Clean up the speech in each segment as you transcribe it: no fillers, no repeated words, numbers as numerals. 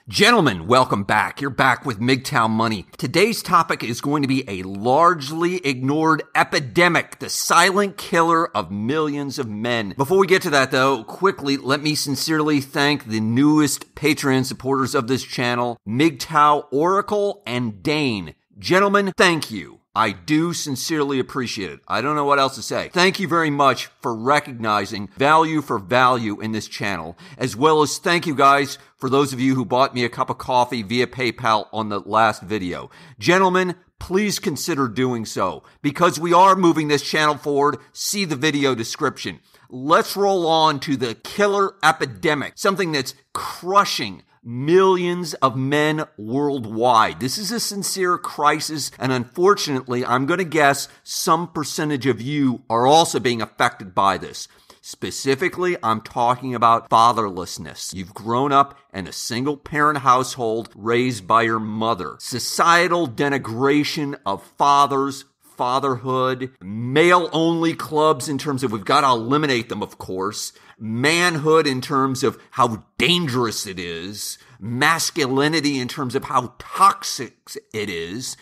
Gentlemen, welcome back. You're back with MGTOW Money. Today's topic is going to be a largely ignored epidemic, the silent killer of millions of men. Before we get to that, though, quickly, let me sincerely thank the newest Patreon supporters of this channel, MGTOW, Oracle, and Dane. Gentlemen, thank you. I do sincerely appreciate it. I don't know what else to say. Thank you very much for recognizing value for value in this channel, as well as thank you guys for those of you who bought me a cup of coffee via PayPal on the last video. Gentlemen, please consider doing so. Because we are moving this channel forward, see the video description. Let's roll on to the killer epidemic, something that's crushing millions of men worldwide. This is a sincere crisis, and unfortunately, I'm going to guess some percentage of you are also being affected by this. Specifically, I'm talking about fatherlessness. You've grown up in a single-parent household raised by your mother. Societal denigration of fathers, fatherhood, male-only clubs in terms of we've got to eliminate them, of course, manhood in terms of how dangerous it is, masculinity in terms of how toxic it is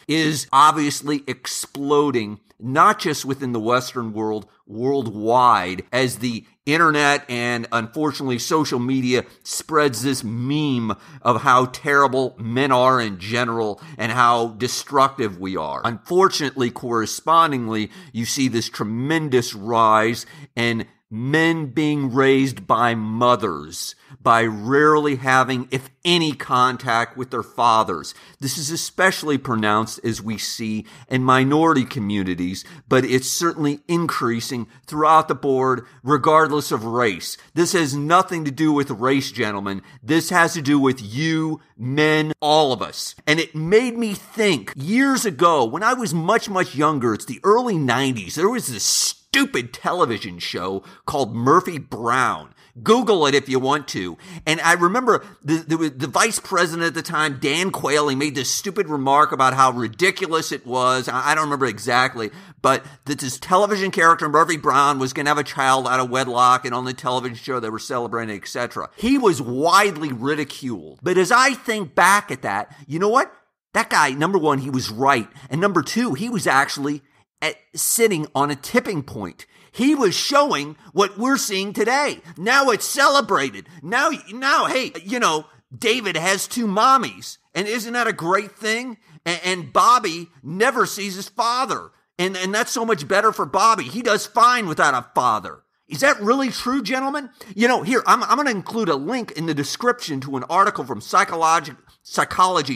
obviously exploding, not just within the Western world, worldwide, as the internet and unfortunately social media spreads this meme of how terrible men are in general and how destructive we are. Unfortunately, correspondingly, you see this tremendous rise in men being raised by mothers, by rarely having, if any, contact with their fathers. This is especially pronounced, as we see, in minority communities, but it's certainly increasing throughout the board, regardless of race. This has nothing to do with race, gentlemen. This has to do with you, men, all of us. And it made me think, years ago, when I was much, much younger, it's the early 90s, there was this stupid television show called Murphy Brown. Google it if you want to. And I remember the vice president at the time, Dan Quayle, he made this stupid remark about how ridiculous it was. I don't remember exactly, but that this television character, Murphy Brown, was going to have a child out of wedlock, and on the television show they were celebrating, etc. He was widely ridiculed. But as I think back at that, you know what? That guy, number one, he was right. And number two, he was actually sitting on a tipping point. He was showing what we're seeing today. Now it's celebrated. Now, hey, David has two mommies. And isn't that a great thing? And Bobby never sees his father. And that's so much better for Bobby. He does fine without a father. Is that really true, gentlemen? Here, I'm going to include a link in the description to an article from Psychology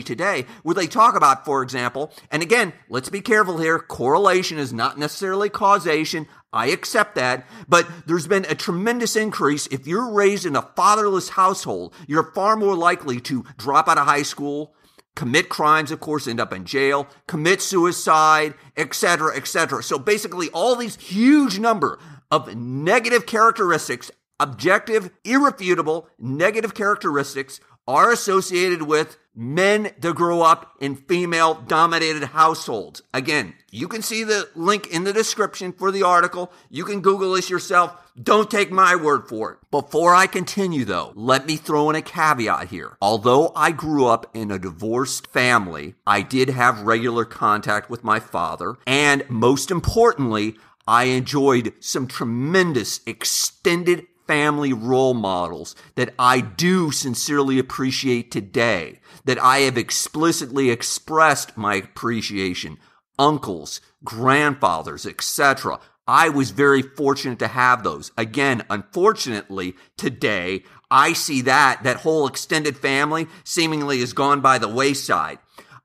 Today, where they talk about, for example, and again, let's be careful here, correlation is not necessarily causation. I accept that, but there's been a tremendous increase. If you're raised in a fatherless household, you're far more likely to drop out of high school, commit crimes, of course, end up in jail, commit suicide, etc., etc. So basically, all these huge number of negative characteristics, objective, irrefutable negative characteristics, are associated with men that grow up in female-dominated households. Again, you can see the link in the description for the article. You can Google this yourself. Don't take my word for it. Before I continue, though, let me throw in a caveat here. Although I grew up in a divorced family, I did have regular contact with my father, and most importantly, I enjoyed some tremendous extended family role models that I do sincerely appreciate today, that I have explicitly expressed my appreciation. Uncles, grandfathers, etc. I was very fortunate to have those. Again, unfortunately, today, I see that whole extended family seemingly has gone by the wayside.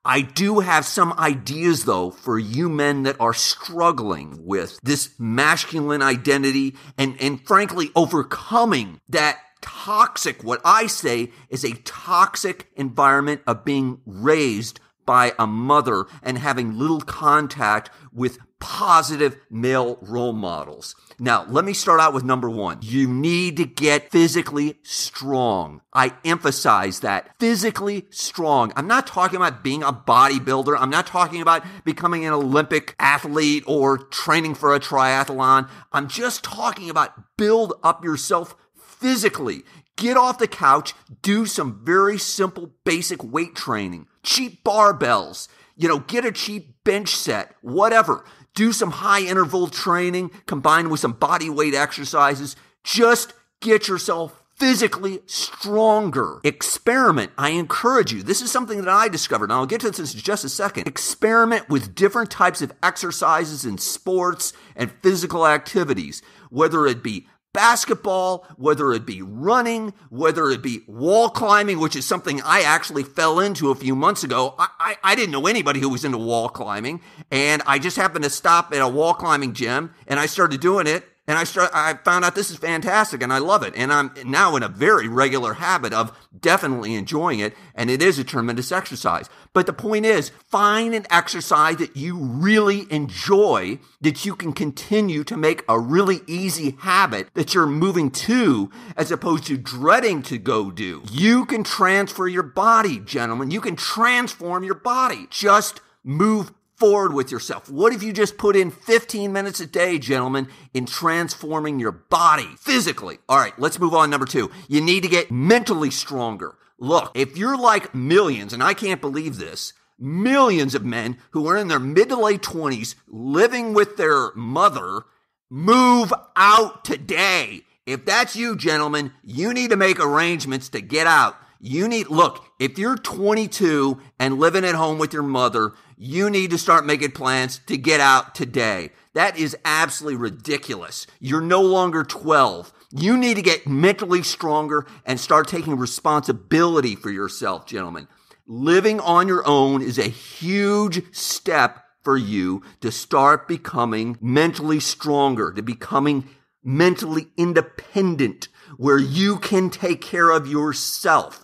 I do have some ideas, though, for you men that are struggling with this masculine identity and frankly, overcoming that toxic, what I say is a toxic environment of being raised by a mother and having little contact with positive male role models. Now, let me start out with number one. You need to get physically strong. I emphasize that. Physically strong. I'm not talking about being a bodybuilder. I'm not talking about becoming an Olympic athlete or training for a triathlon. I'm just talking about build up yourself physically. Get off the couch, do some very simple basic weight training, cheap barbells, get a cheap bench set, whatever. Do some high interval training combined with some body weight exercises. Just get yourself physically stronger. Experiment. I encourage you. This is something that I discovered, and I'll get to this in just a second. Experiment with different types of exercises and sports and physical activities, whether it be basketball, whether it be running, whether it be wall climbing, which is something I actually fell into a few months ago. I didn't know anybody who was into wall climbing, and I just happened to stop at a wall climbing gym, and I started doing it. And I found out this is fantastic and I love it. And I'm now in a very regular habit of definitely enjoying it. And it is a tremendous exercise. But the point is, find an exercise that you really enjoy, that you can continue to make a really easy habit that you're moving to, as opposed to dreading to go do. You can transfer your body, gentlemen. You can transform your body. Just move forward with yourself. What if you just put in 15 minutes a day, gentlemen, in transforming your body physically? All right, let's move on. Number 2, you need to get mentally stronger. Look, if you're like millions, and I can't believe this, millions of men who are in their mid to late 20s living with their mother, move out today. If that's you, gentlemen, you need to make arrangements to get out. Look, if you're 22 and living at home with your mother, you need to start making plans to get out today. That is absolutely ridiculous. You're no longer 12. You need to get mentally stronger and start taking responsibility for yourself, gentlemen. Living on your own is a huge step for you to start becoming mentally stronger, to becoming mentally independent, where you can take care of yourself.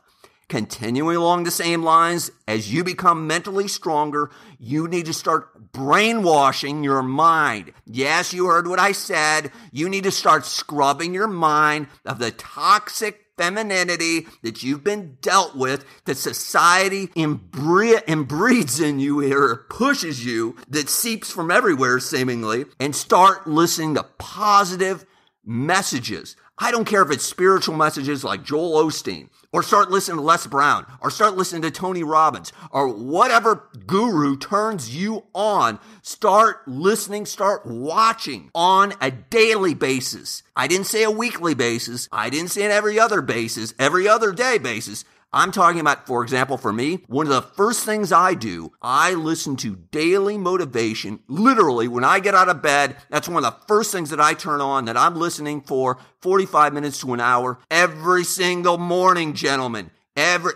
Continuing along the same lines, as you become mentally stronger, you need to start brainwashing your mind. Yes, you heard what I said. You need to start scrubbing your mind of the toxic femininity that you've been dealt with, that society inbreeds in you here, pushes you, that seeps from everywhere seemingly, and start listening to positive messages. I don't care if it's spiritual messages like Joel Osteen, or start listening to Les Brown, or start listening to Tony Robbins, or whatever guru turns you on. Start listening, start watching on a daily basis. I didn't say a weekly basis. I didn't say an every other day basis. I'm talking about, for example, for me, one of the first things I do, I listen to daily motivation. Literally, when I get out of bed, that's one of the first things that I turn on, that I'm listening for 45 minutes to an hour every single morning, gentlemen.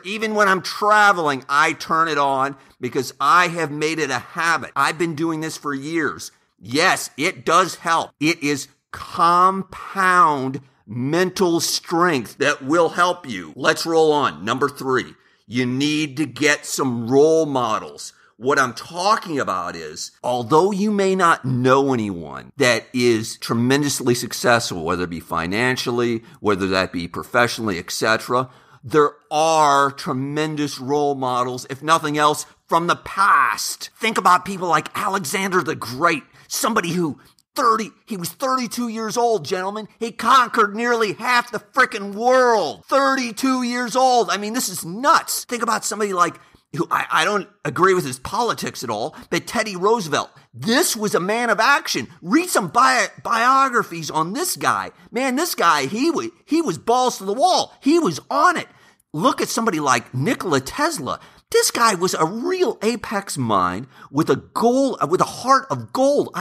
Even when I'm traveling, I turn it on because I have made it a habit. I've been doing this for years. Yes, it does help. It is compound mental strength that will help you. Let's roll on. Number 3, you need to get some role models. What I'm talking about is, although you may not know anyone that is tremendously successful, whether it be financially, whether that be professionally, etc., there are tremendous role models, if nothing else, from the past. Think about people like Alexander the Great, somebody who he was 32 years old, gentlemen. He conquered nearly half the frickin' world. 32 years old. I mean, this is nuts. Think about somebody like, who I don't agree with his politics at all, but Teddy Roosevelt. This was a man of action. Read some biographies on this guy. Man, this guy, he was balls to the wall. He was on it. Look at somebody like Nikola Tesla. This guy was a real apex mind with a heart of gold.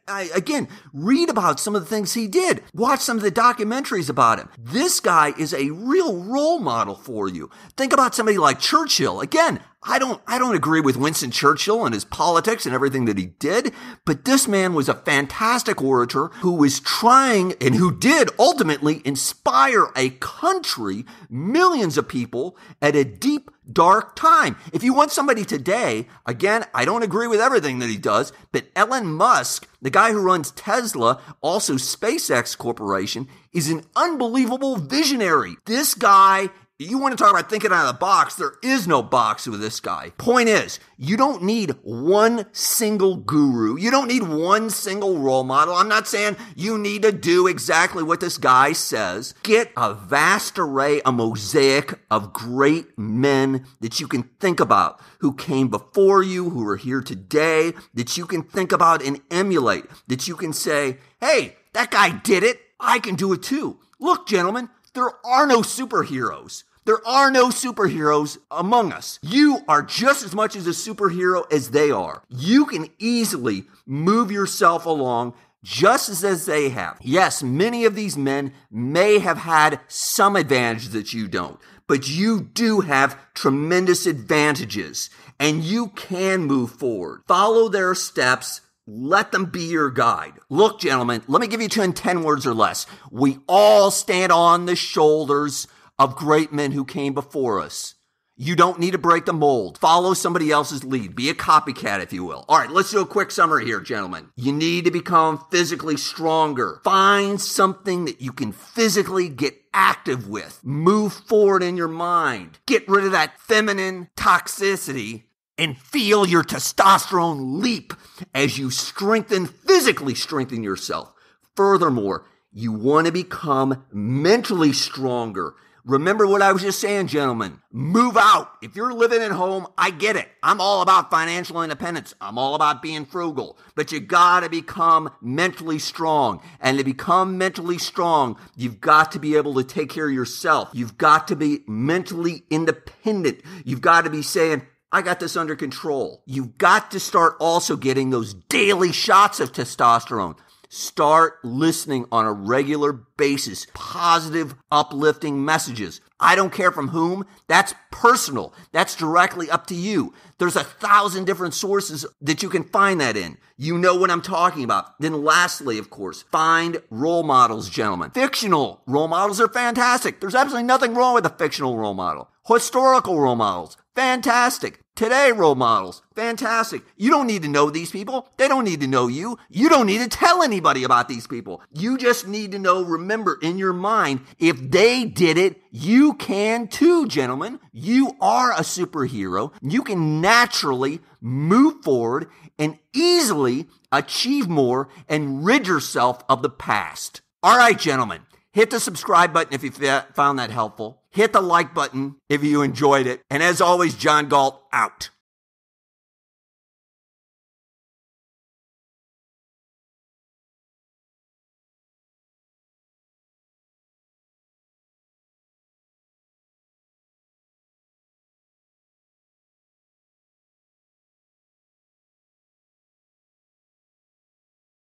Again, read about some of the things he did. Watch some of the documentaries about him. This guy is a real role model for you. Think about somebody like Churchill. Again, I don't agree with Winston Churchill and his politics and everything that he did, but this man was a fantastic orator who was trying and who did ultimately inspire a country, millions of people at a deep, dark time. If you want somebody today, again, I don't agree with everything that he does, but Elon Musk, the guy who runs Tesla, also SpaceX Corporation, is an unbelievable visionary. This guy You want to talk about thinking out of the box? There is no box with this guy. Point is, you don't need one single guru. You don't need one single role model. I'm not saying you need to do exactly what this guy says. Get a vast array, a mosaic of great men that you can think about, who came before you, who are here today, that you can think about and emulate, that you can say, hey, that guy did it. I can do it too. Look, gentlemen, there are no superheroes. There are no superheroes among us. You are just as much as a superhero as they are. You can easily move yourself along just as they have. Yes, many of these men may have had some advantages that you don't, but you do have tremendous advantages, and you can move forward. Follow their steps. Let them be your guide. Look, gentlemen, let me give you 10 words or less. We all stand on the shoulders of great men who came before us. You don't need to break the mold. Follow somebody else's lead. Be a copycat, if you will. All right, let's do a quick summary here, gentlemen. You need to become physically stronger. Find something that you can physically get active with. Move forward in your mind. Get rid of that feminine toxicity and feel your testosterone leap as you physically strengthen yourself. Furthermore, you want to become mentally stronger. Remember what I was just saying, gentlemen. Move out. If you're living at home, I get it. I'm all about financial independence. I'm all about being frugal. But you gotta become mentally strong. And to become mentally strong, you've got to be able to take care of yourself. You've got to be mentally independent. You've got to be saying, I got this under control. You've got to start also getting those daily shots of testosterone. Start listening on a regular basis. Positive, uplifting messages. I don't care from whom. That's personal. That's directly up to you. There's 1,000 different sources that you can find that in. You know what I'm talking about. Then lastly, of course, find role models, gentlemen. Fictional role models are fantastic. There's absolutely nothing wrong with a fictional role model. Historical role models, fantastic. Today role models, fantastic. You don't need to know these people. They don't need to know you. You don't need to tell anybody about these people. You just need to know, remember in your mind, if they did it, you can too, gentlemen. You are a superhero. You can naturally move forward and easily achieve more and rid yourself of the past. All right, gentlemen, hit the subscribe button if you found that helpful. Hit the like button if you enjoyed it. And as always, John Galt out.